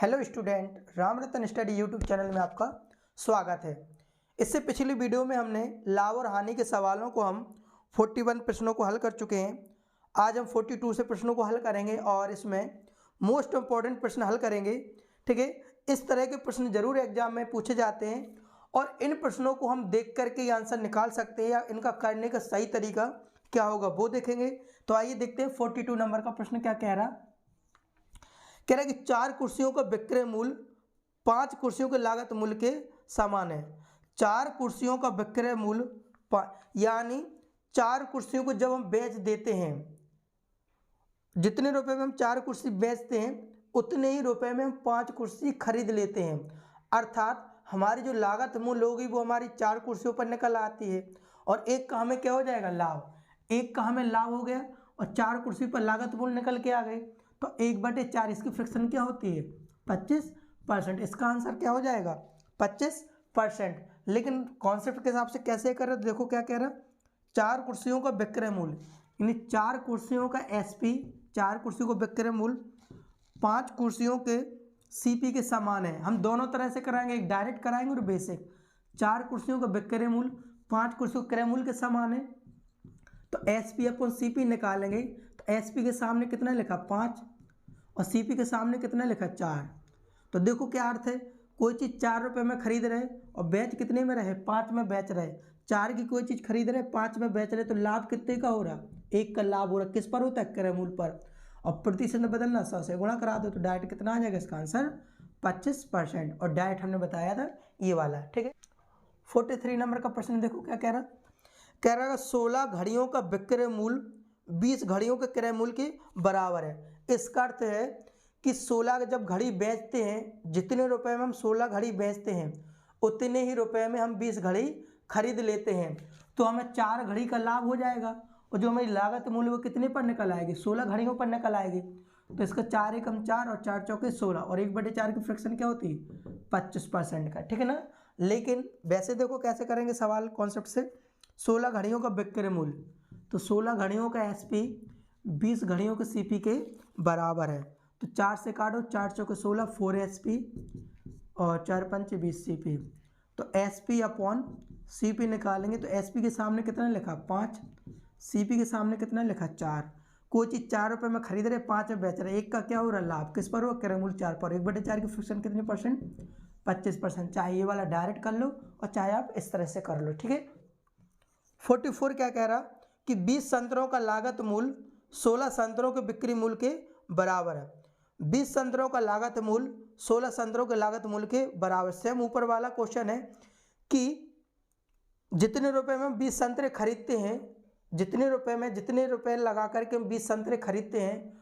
Hello student, Ram रतन study YouTube channel में आपका स्वागत है। इससे पिछली वीडियो में हमने लाभ और हानि के सवालों को हम 41 प्रश्नों को हल कर चुके हैं। आज हम 42 से प्रश्नों को हल करेंगे और इसमें मोस्ट इम्पॉर्टेंट प्रश्न हल करेंगे। ठीक है, इस तरह के प्रश्न जरूर एग्जाम में पूछे जाते हैं और इन प्रश्नों को हम देख करके आंसर निकाल सकते हैं या इनका करने का सही तरीका क्या होगा वो देखेंगे। तो आइए देखते हैं 42 नंबर का प्रश्न क्या कह रहा है कि 4 कुर्सियों का विक्रय मूल्य 5 कुर्सियों के लागत मूल्य के समान है। 4 कुर्सियों का विक्रय मूल्य यानी 4 कुर्सियों को जब हम बेच देते हैं, जितने रुपए में हम 4 कुर्सी बेचते हैं उतने ही रुपए में हम 5 कुर्सी खरीद लेते हैं। अर्थात हमारी जो लागत मूल्य होगी वो हमारी 4 कुर्सियों पर निकल आती है और एक का हमें क्या हो जाएगा, लाभ। एक का हमें लाभ हो गया और 4 कुर्सी पर लागत मूल्य निकल के आ गए तो 1/4 इसकी फ्रैक्शन क्या होती है, 25%। इसका आंसर क्या हो जाएगा, 25%। लेकिन कॉन्सेप्ट के हिसाब से कैसे कर रहे, देखो क्या कह रहा है, 4 कुर्सियों का विक्रय मूल्य यानी 4 कुर्सियों का एसपी, 4 कुर्सियों का विक्रय मूल्य 5 कुर्सियों के सीपी के समान है। हम दोनों तरह से कराएंगे, एक डायरेक्ट कराएंगे और बेसिक। 4 कुर्सियों का विक्रय मूल्य 5 कुर्सियों के क्रय मूल्य के समान है तो एसपी अपन सीपी निकालेंगे तो एसपी के सामने कितना लिखा, 5 और सीपी के सामने कितना लिखा, 4। तो देखो क्या अर्थ है, कोई चीज़ 4 रुपये में खरीद रहे और बेच कितने में रहे, 5 में बेच रहे। 4 की कोई चीज़ खरीद रहे 5 में बेच रहे तो लाभ कितने का हो रहा, 1 का लाभ हो रहा। किस पर होता है, क्रय मूल्य पर। और प्रतिशत में बदलना, 100 से गुणा करा दो तो डायरेक्ट कितना आ जाएगा, इसका आंसर 25%। और डायरेक्ट हमने बताया था ये वाला। ठीक है, 43 नंबर का प्रश्न देखो क्या कह रहा है 16 घड़ियों का विक्रय मूल्य 20 घड़ियों के क्रय मूल्य के बराबर है। इसका अर्थ है कि 16 जब घड़ी बेचते हैं, जितने रुपए में हम 16 घड़ी बेचते हैं उतने ही रुपए में हम 20 घड़ी खरीद लेते हैं तो हमें 4 घड़ी का लाभ हो जाएगा और जो हमारी लागत मूल्य वो कितने पर निकल आएगी, 16 घड़ियों पर निकल आएगी। तो इसका 4 एकम 4 और 4 चौके 16 और 1/4 की फ्रैक्शन क्या होती है, 25% का। ठीक है ना। लेकिन वैसे देखो कैसे करेंगे सवाल कॉन्सेप्ट से, 16 घड़ियों का विक्रय मूल्य तो 16 घड़ियों का एसपी 20 घड़ियों के सीपी के बराबर है तो 4 से काटो, 4 चौके 16, 4 एसपी और 4 पंचे 20 सीपी। तो एसपी अपॉन सीपी निकालेंगे तो एसपी के सामने कितना लिखा, 5, सीपी के सामने कितना लिखा, 4। कोई चीज़ 4 रुपये में खरीद रहे 5 में बेच रहे, एक का क्या हो रहा है, लाभ। किस पर हो, क्रय मूल्य 4 पर। 1/4 की फ्रैक्शन कितने परसेंट, 25%। चाहे ये वाला डायरेक्ट कर लो और चाहे आप इस तरह से कर लो। ठीक है, 44 क्या कह रहा कि 20 संतरों का लागत मूल्य 16 संतरों के बिक्री मूल्य के बराबर है। 20 संतरों का लागत मूल्य 16 संतरों के लागत मूल्य के बराबर। सेम ऊपर वाला क्वेश्चन है कि जितने रुपए में हम 20 संतरे खरीदते हैं, जितने रुपए लगा करके हम 20 संतरे खरीदते हैं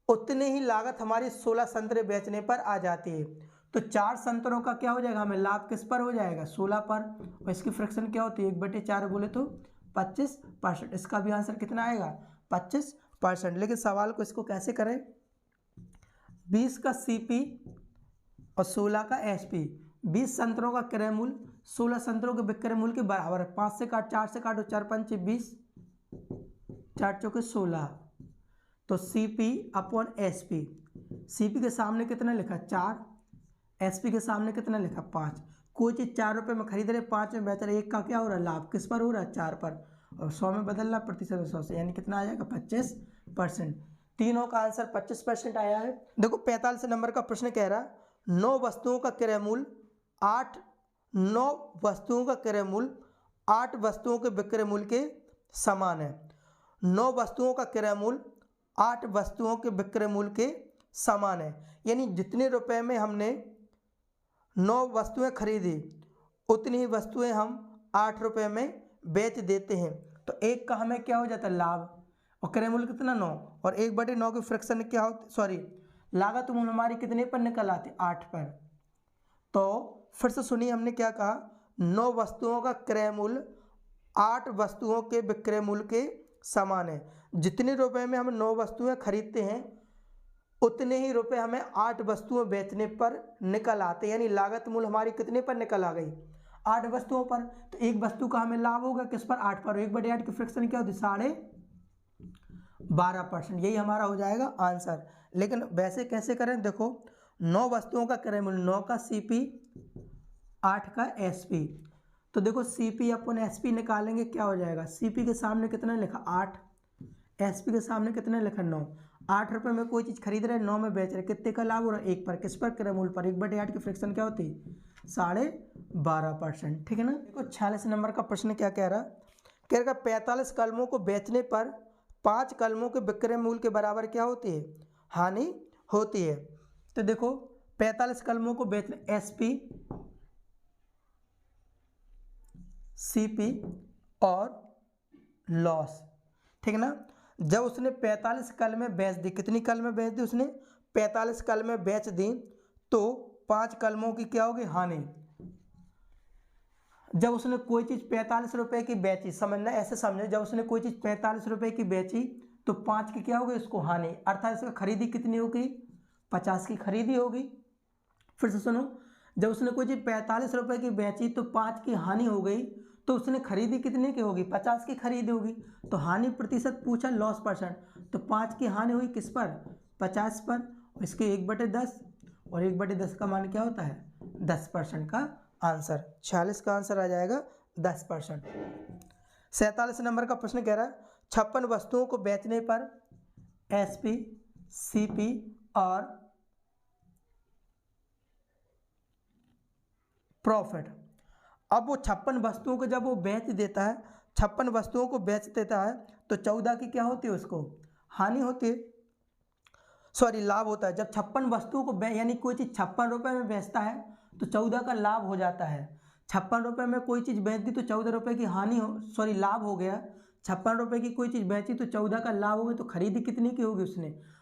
उतने ही लागत हमारी 16 संतरे बेचने पर आ जाती है। तो 4 संतरों का क्या हो जाएगा, हमें लाभ किस पर हो जाएगा, 16 पर। और इसकी फ्रैक्शन क्या होती है, 1/4 बोले तो 25%। इसका भी आंसर कितना आएगा, 25%। लेकिन सवाल को इसको कैसे करें, 20 का सीपी और 16 का एसपी, 20 संतरों का क्रय मूल्य 16 संतरों के विक्रय मूल्य के बराबर है। 5 से काट, 4 से काटो, 4 पंचे 20, 4 चौके 16 तो सीपी अपॉन एसपी। सीपी के सामने कितना लिखा, 4, एसपी के सामने कितना लिखा, 5। कोई चीज़ 4 रुपये में खरीद रहे 5 में बेच रहे, एक का क्या हो रहा है, लाभ। किस पर हो रहा है, 4 पर। और 100 में बदलना, प्रतिशत 100 से, यानी कितना आ जाएगा, 25%। तीनों का आंसर 25% आया है। देखो 45 नंबर का प्रश्न कह रहा 9 वस्तुओं का क्रय मूल्य 9 वस्तुओं का क्रय मूल्य 8 वस्तुओं के विक्रय मूल्य के समान है। 9 वस्तुओं का क्रय मूल्य 8 वस्तुओं के विक्रय मूल्य के समान है, यानी जितने रुपए में हमने 9 वस्तुएं खरीदी उतनी ही वस्तुएं हम 8 रुपये में बेच देते हैं तो एक का हमें क्या हो जाता है, लाभ। और क्रय मूल्य कितना, 9 और 1/9 की फ्रैक्शन क्या होती, लागत मूल्य हमारी कितने पर निकल आती, 8 पर। तो फिर से सुनिए हमने क्या कहा, 9 वस्तुओं का क्रय मूल्य 8 वस्तुओं के विक्रय मूल्य के समान है। जितने रुपए में हम 9 वस्तुएं खरीदते हैं उतने ही रुपए हमें 8 वस्तुएं बेचने पर निकल आते हैं, यानी लागत मूल्य हमारी कितने पर निकल आ गई, 8 वस्तुओं पर। तो एक वस्तु का हमें लाभ होगा किस पर, 8 पर। 1/8 की फ्रैक्शन क्या होती है, 12.5%। यही हमारा हो जाएगा आंसर। लेकिन वैसे कैसे करें, देखो 9 वस्तुओं का क्रय मूल्य, 9 का CP, 8 का SP। तो देखो CP अपन SP निकालेंगे, क्या हो जाएगा, CP के सामने कितना लिखा 8, SP के सामने कितना लिखा 9। 8 रुपये में कोई चीज़ खरीद रहे, 9 में बेच रहे, कितने का लाभ हो रहा है, 1 पर, किस पर, क्रय मूल्य पर। 1/8 की फ्रैक्शन क्या होती है, 12.5%, ठीक है ना। देखो 46 नंबर का प्रश्न क्या कह रहा, कह रहा 45 कलमों को बेचने पर 5 कलमों के विक्रय मूल्य के बराबर क्या होती है, हानि होती है। तो देखो 45 कलमों को बेचने, SP, CP और लॉस, ठीक है ना। जब उसने 45 कलमें बेच दी, कितनी कलमें बेच दी उसने, 45 कलमें बेच दी, तो 5 कलमों की क्या होगी, हानि। जब उसने कोई चीज़ 45 रुपये की बेची, समझना ऐसे समझे, जब उसने कोई चीज़ 45 रुपये की बेची तो 5 की क्या होगी उसको हानि, अर्थात इसका खरीदी कितनी होगी, 50 की खरीदी होगी। फिर से सुनो, जब उसने कोई चीज़ 45 रुपये की बेची तो 5 की हानि हो गई, तो उसने खरीदी कितने की होगी, 50 की खरीदी होगी। तो हानि प्रतिशत पूछा, लॉस परसेंट, तो 5 की हानि हुई किस पर, 50 पर, इसके 1/10, और 1/10 का मान क्या होता है, 10% का आंसर। 46 का आंसर आ जाएगा 10%। 47 नंबर का प्रश्न कह रहा है 56 वस्तुओं को बेचने पर SP, CP और प्रॉफिट। अब वो 56 वस्तुओं को जब वो बेच देता है, 56 वस्तुओं को बेच देता है, तो 14 की क्या होती है, उसको हानि होती है, सॉरी लाभ होता है। जब 56 वस्तुओं को यानी कोई चीज़ 56 रुपये में बेचता है तो 14 का लाभ हो जाता है। 56 रुपये में कोई चीज़ बेच दी तो 14 रुपये की हानि हो, सॉरी लाभ हो गया। 56 रुपये की कोई चीज़ बेची तो 14 का लाभ हो गया, तो खरीदी कितनी की होगी,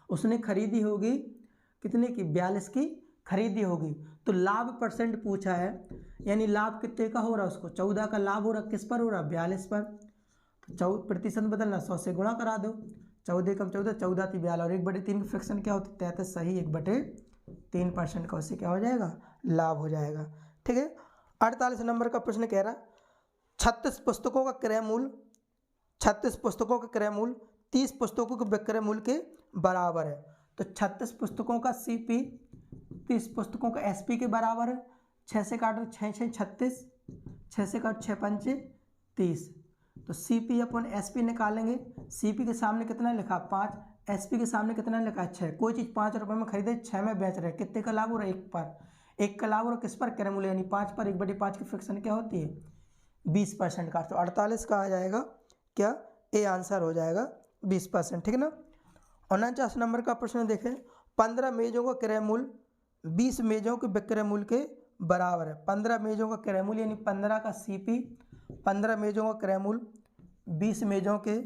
उसने खरीदी होगी कितने की, 42 की खरीदी होगी। तो लाभ परसेंट पूछा है, यानी लाभ कितने का हो रहा है, उसको 14 का लाभ हो रहा, किस पर हो रहा, 42 पर। तो प्रतिशत बदलना, 100 से गुणा करा दो, 14 कम 14, 14 थी 42, और 1/3 की फ्रैक्शन क्या होती, 33, सही 1/3% का उससे क्या हो जाएगा, लाभ हो जाएगा, ठीक है। 48 नंबर का प्रश्न कह रहा 36 पुस्तकों का क्रय मूल्य, 36 पुस्तकों का क्रय मूल्य 30 पुस्तकों के विक्रय मूल्य के बराबर है। तो 36 पुस्तकों का CP 30 पुस्तकों का SP के बराबर है। 6 से काटो, 6 6 36, 6 से काटो 6 5 30, तो CP अपन SP निकालेंगे। CP के सामने कितना लिखा, 5, SP के सामने कितना लिखा, 6। कोई चीज़ 5 रुपये में खरीदे, 6 में बेच रहे, कितने का लाभ हो रहा है, 1 पर, 1 का लाभ हो रहा है, किस पर, क्रय मूल्य, यानी 5 पर। 1/5 की फ्रैक्शन क्या होती है, 20% का। तो 48 का आ जाएगा क्या, ए आंसर हो जाएगा 20%, ठीक है ना। 49 नंबर का प्रश्न देखें 15 मेजों का क्रय मूल्य 20 मेजों के विक्रय मूल्य के बराबर है। 15 मेजों का क्रय मूल्य यानी 15 का CP, 15 मेजों का क्रय मूल्य 20 मेजों के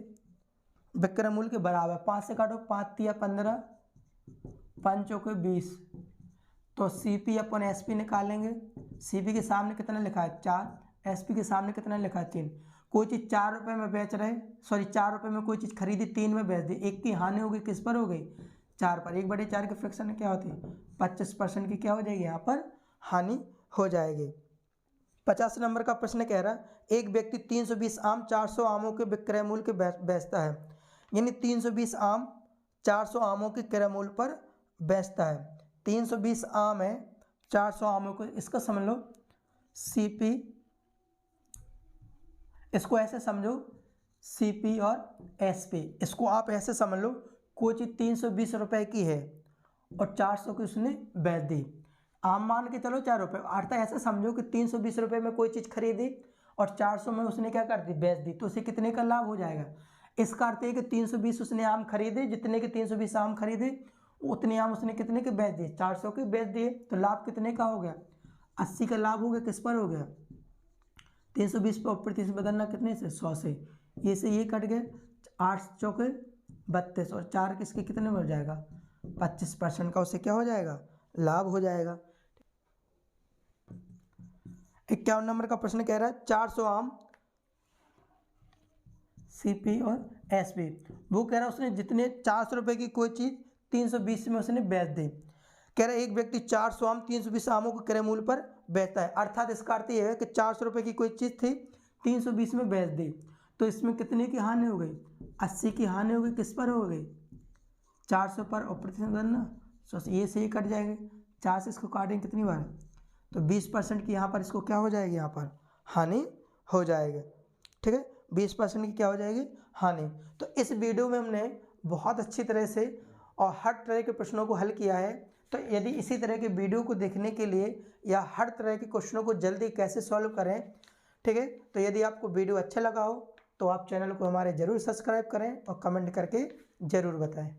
विक्रय मूल्य के बराबर। 5 से काटो, 5 तिया 15, 5 चौके 20, तो CP अपन SP निकालेंगे। CP के सामने कितना लिखा है, 4, SP के सामने कितना लिखा है, 3। कोई चीज़ 4 रुपये में बेच रहे, सॉरी 4 रुपये में कोई चीज़ खरीदी, 3 में बेच दी, 1 की हानि होगी, किस पर हो गई, 4 पर। 1/4 की फ्रैक्शन क्या होती है, 25% की क्या हो जाएगी, यहाँ पर हानि हो जाएगी। 50 नंबर का प्रश्न कह रहा है एक व्यक्ति 320 आम 400 आमों के विक्रय मूल्य के बेचता है, यानी 320 आम 400 आमों के क्रय मूल्य पर बेचता है। 320 आम है, 400 आमों को, इसका समझ लो CP, इसको ऐसे समझो CP और SP, इसको आप ऐसे समझ लो, कोई चीज़ 320 रुपये की है और 400 की उसने बेच दी, आम मान के चलो 4 रुपये, अर्थात ऐसे समझो कि 320 रुपये में कोई चीज़ खरीदी और 400 में उसने क्या कर दी, बेच दी, तो उसे कितने का लाभ हो जाएगा। इसका अर्थ है कि 320 उसने आम खरीदे, जितने के 320 आम खरीदे उतने आम उसने कितने के बेच दिए, 400 के बेच दिए, तो लाभ कितने का हो गया, 80 का लाभ हो गया, किस पर हो गया, 320 पर प्रतिशत बदलना कितने से, 100 से, ये से ये कट गए, 8 चौके 32 और 4 किसके कितने में हो जाएगा, 25% का, उससे क्या हो जाएगा, लाभ हो जाएगा। 51 नंबर का प्रश्न कह रहा है 400 आम CP और SP, वो कह रहा है उसने जितने 400 रुपये की कोई चीज़ 320 में उसने बेच दी। कह रहा है एक व्यक्ति 400 आम 320 आमों के क्रय मूल्य पर बेचता है, अर्थात इसका अर्थ यह है कि 400 रुपये की कोई चीज़ थी 320 में बेच दी, तो इसमें कितने की हानि हो गई, 80 की हानि हो गई, किस पर हो गई, 400 पर, और प्रतिशत गणना 100 से ये कट जाएंगे, 4 से इसको काटेंगे कितनी बार, तो 20% की यहाँ पर इसको क्या हो जाएगी, यहाँ पर हानि हो जाएगी। ठीक है, 20% की क्या हो जाएगी, हानि। तो इस वीडियो में हमने बहुत अच्छी तरह से और हर तरह के प्रश्नों को हल किया है। तो यदि इसी तरह के वीडियो को देखने के लिए या हर तरह के क्वेश्चनों को जल्दी कैसे सॉल्व करें, ठीक है, तो यदि आपको वीडियो अच्छा लगा हो तो आप चैनल को हमारे ज़रूर सब्सक्राइब करें और कमेंट करके ज़रूर बताएं।